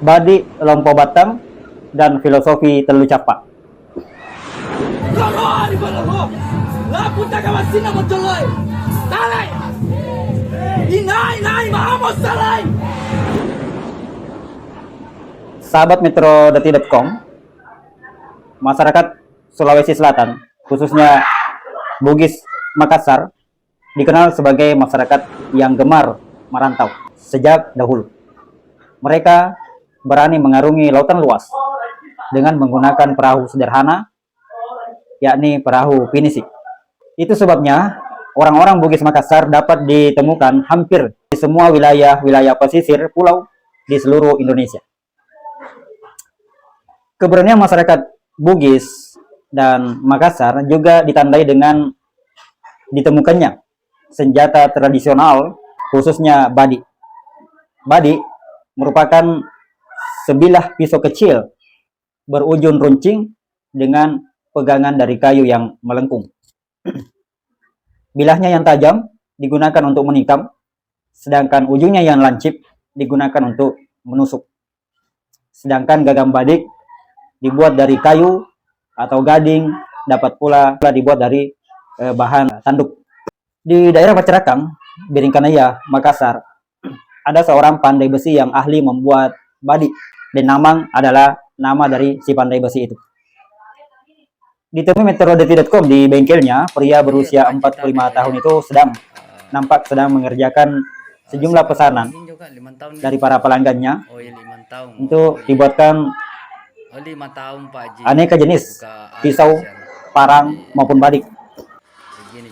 Badi Lompo Batang, dan filosofi Telu Capa. Sahabat Metro.com, masyarakat Sulawesi Selatan, khususnya Bugis Makassar, dikenal sebagai masyarakat yang gemar merantau sejak dahulu. Mereka berani mengarungi lautan luas dengan menggunakan perahu sederhana, yakni perahu pinisi. Itu sebabnya orang-orang Bugis Makassar dapat ditemukan hampir di semua wilayah-wilayah pesisir pulau di seluruh Indonesia. Keberanian masyarakat Bugis dan Makassar juga ditandai dengan ditemukannya senjata tradisional, khususnya badi. Badi merupakan sebilah pisau kecil berujung runcing dengan pegangan dari kayu yang melengkung. Bilahnya yang tajam digunakan untuk menikam, sedangkan ujungnya yang lancip digunakan untuk menusuk. Sedangkan gagam badik dibuat dari kayu atau gading, dapat pula dibuat dari bahan tanduk. Di daerah Pacerakang, Biringkanaya, Makassar, ada seorang pandai besi yang ahli membuat badi, dan Namang adalah nama dari si pandai besi itu. Ditemui Metro.com di bengkelnya, pria berusia 45 tahun itu nampak sedang mengerjakan sejumlah pesanan dari para pelanggannya untuk dibuatkan aneka jenis pisau, parang maupun badik.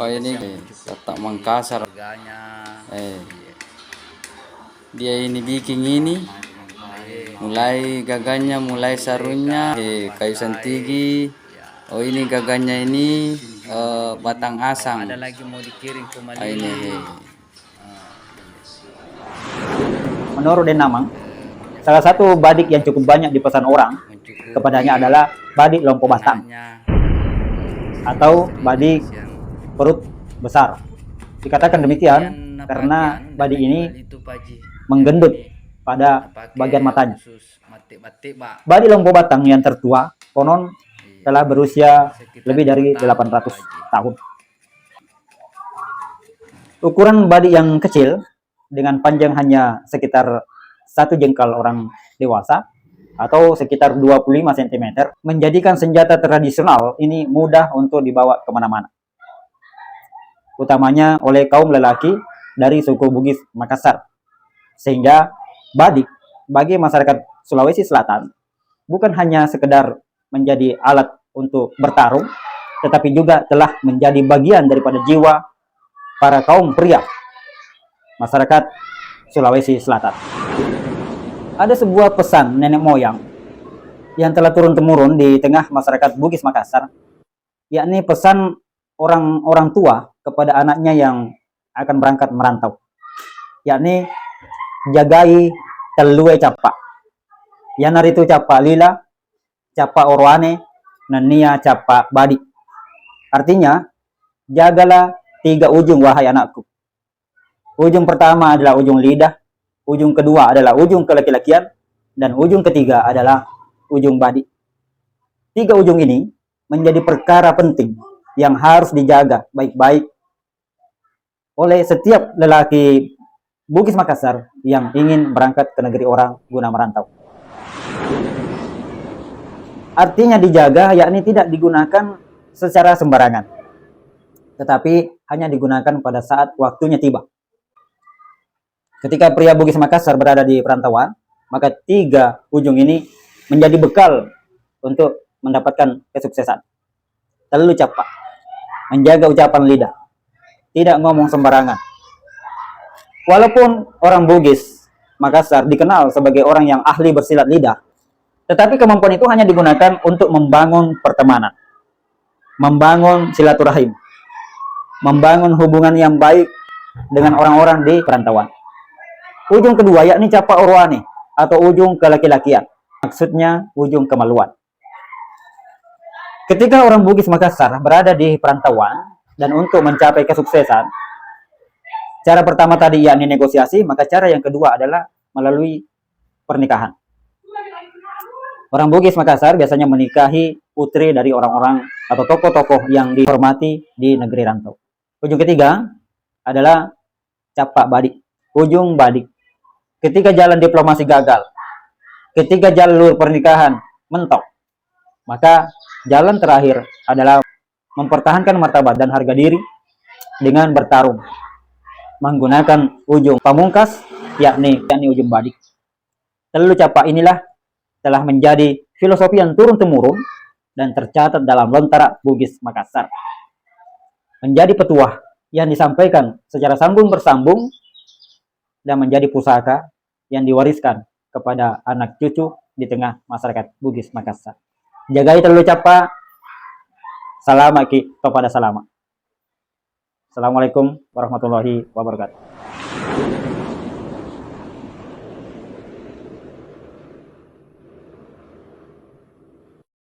Oh ini Tatak Makassar. Dia ini bikin ini, mulai gaganya, mulai sarungnya, kayu santigi. Oh ini gaganya ini batang asang. Ada lagi mau dikirim ke Malaysia. Ini. Menurut Denamang, salah satu badik yang cukup banyak dipesan orang kepadanya adalah badik Lompo Batang atau badik perut besar. Dikatakan demikian karena badik ini menggendut pada bagian matanya. Badik Lompo Batang yang tertua konon telah berusia lebih dari 800 tahun. Ukuran badik yang kecil dengan panjang hanya sekitar 1 jengkal orang dewasa atau sekitar 25 cm menjadikan senjata tradisional ini mudah untuk dibawa kemana-mana, utamanya oleh kaum lelaki dari suku Bugis Makassar. Sehingga badik bagi masyarakat Sulawesi Selatan bukan hanya sekedar menjadi alat untuk bertarung, tetapi juga telah menjadi bagian daripada jiwa para kaum pria masyarakat Sulawesi Selatan. Ada sebuah pesan nenek moyang yang telah turun-temurun di tengah masyarakat Bugis Makassar, yakni pesan orang tua kepada anaknya yang akan berangkat merantau, yakni jagai telue capa, yanar itu capa lila, capa orwane, nania capa badi. Artinya, jagalah 3 ujung wahai anakku. Ujung pertama adalah ujung lidah, ujung kedua adalah ujung kelaki-lakian, dan ujung ketiga adalah ujung badi. 3 ujung ini menjadi perkara penting yang harus dijaga baik-baik oleh setiap lelaki Bugis Makassar yang ingin berangkat ke negeri orang guna merantau. Artinya dijaga, yakni tidak digunakan secara sembarangan, tetapi hanya digunakan pada saat waktunya tiba. Ketika pria Bugis Makassar berada di perantauan, maka 3 ujung ini menjadi bekal untuk mendapatkan kesuksesan. Telu capa, menjaga ucapan lidah, tidak ngomong sembarangan. Walaupun orang Bugis Makassar dikenal sebagai orang yang ahli bersilat lidah, tetapi kemampuan itu hanya digunakan untuk membangun pertemanan, membangun silaturahim, membangun hubungan yang baik dengan orang-orang di perantauan. Ujung kedua yakni capa orwane atau ujung kelaki-lakian, maksudnya ujung kemaluan. Ketika orang Bugis Makassar berada di perantauan, dan untuk mencapai kesuksesan, cara pertama tadi yakni negosiasi, maka cara yang kedua adalah melalui pernikahan. Orang Bugis Makassar biasanya menikahi putri dari orang-orang atau tokoh-tokoh yang dihormati di negeri rantau. Ujung ketiga adalah capak badik, ujung badik. Ketika jalan diplomasi gagal, ketika jalur pernikahan mentok, maka jalan terakhir adalah mempertahankan martabat dan harga diri dengan bertarung menggunakan ujung pamungkas, yakni ujung badik. Lalu capak inilah telah menjadi filosofi yang turun-temurun dan tercatat dalam Lontara Bugis Makassar. Menjadi petuah yang disampaikan secara sambung bersambung dan menjadi pusaka yang diwariskan kepada anak cucu di tengah masyarakat Bugis Makassar. Jagai terlalu capa, salama ki kepada salama. Assalamualaikum warahmatullahi wabarakatuh.